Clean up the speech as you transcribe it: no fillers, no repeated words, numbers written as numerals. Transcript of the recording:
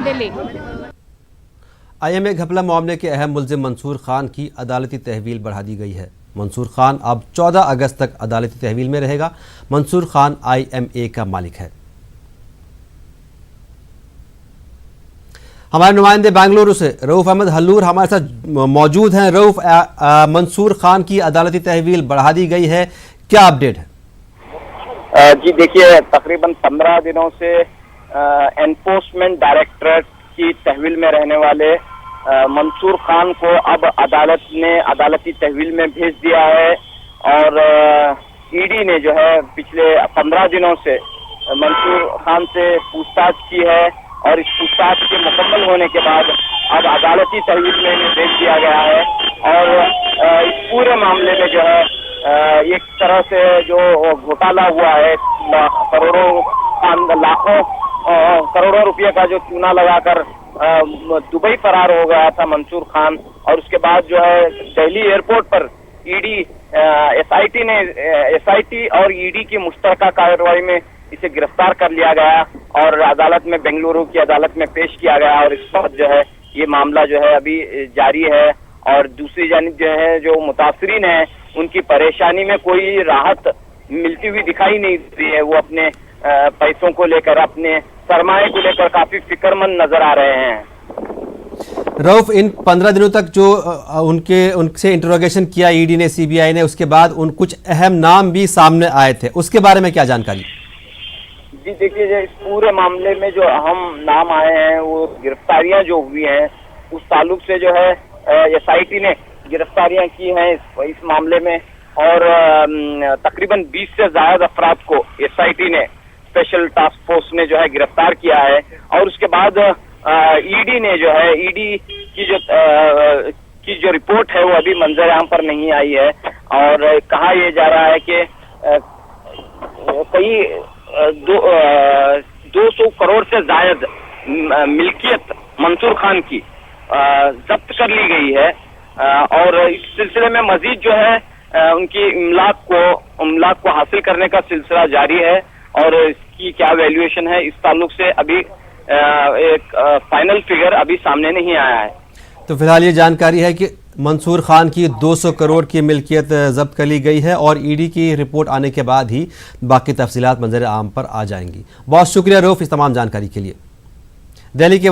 Delhi. IMA घपला मामले के अहम मुल्जिम मंसूर खान की अदालती तहवील बढ़ा दी गई है। मंसूर खान अब 14 अगस्त तक अदालती तहवील में रहेगा। मंसूर खान IMA का मालिक है। हमारे नुमाइंदे बेंगलुरु से रऊफ अहमद हल्लूर हमारे साथ मौजूद हैं। रऊफ, मंसूर खान की अदालती तहवील बढ़ा दी गई है, क्या अपडेट है? जी देखिए, तकरीबन 15 दिनों से एनफोर्समेंट डायरेक्टरेट की तहवील में रहने वाले मंसूर खान को अब अदालत ने अदालती तहवील में भेज दिया है और ईडी ने जो है पिछले 15 दिनों से मंसूर खान से पूछताछ की है और इस पूछताछ के मुकम्मल होने के बाद अब अदालती तहवील में इन्हें भेज दिया गया है। और इस पूरे मामले में जो है एक तरह से जो घोटाला हुआ है, लाखों करोड़ों रुपए का जो चूना लगाकर दुबई फरार हो गया था मंसूर खान, और उसके बाद जो है दिल्ली एयरपोर्ट पर ईडी एसआईटी और ईडी की मुश्तरका कार्रवाई में इसे गिरफ्तार कर लिया गया और अदालत में, बेंगलुरु की अदालत में पेश किया गया। और इस वक्त जो है ये मामला जो है अभी जारी है और दूसरी जानिब जो है जो मुतासरीन है उनकी परेशानी में कोई राहत मिलती हुई दिखाई नहीं देती है। वो अपने पैसों को लेकर, अपने सरमाए को लेकर काफी फिक्रमंद नजर आ रहे हैं। रऊफ, इन 15 दिनों तक जो उनसे इंटरोगेशन किया ईडी ने, सीबीआई ने, उसके बाद कुछ अहम नाम भी सामने आए थे, उसके बारे में क्या जानकारी? जी देखिए, इस पूरे मामले में जो अहम नाम आए हैं, वो गिरफ्तारियां जो हुई हैं उस ताल्लुक से जो है एसआईटी ने गिरफ्तारियां की हैं इस मामले में और तकरीबन 20 से ज्यादा अफराद को एसआईटी ने, स्पेशल टास्क फोर्स ने जो है गिरफ्तार किया है। और उसके बाद ईडी ने जो है, ईडी की जो रिपोर्ट है वो अभी मंजर आम पर नहीं आई है और कहा यह जा रहा है कि कई 200 करोड़ से जायद मिल्कियत मंसूर खान की जब्त कर ली गई है और इस सिलसिले में मजीद जो है उनकी इमलाक को हासिल करने का सिलसिला जारी है और इसकी क्या वैल्यूएशन है इस ताल्लुक से अभी एक फाइनल फिगर अभी सामने नहीं आया है। तो फिलहाल ये जानकारी है कि मंसूर खान की 200 करोड़ की मिल्कियत जब्त कर ली गई है और ईडी की रिपोर्ट आने के बाद ही बाकी तफसीलात मंजर आम पर आ जाएंगी। बहुत शुक्रिया रऊफ इस तमाम जानकारी के लिए। दिल्ली के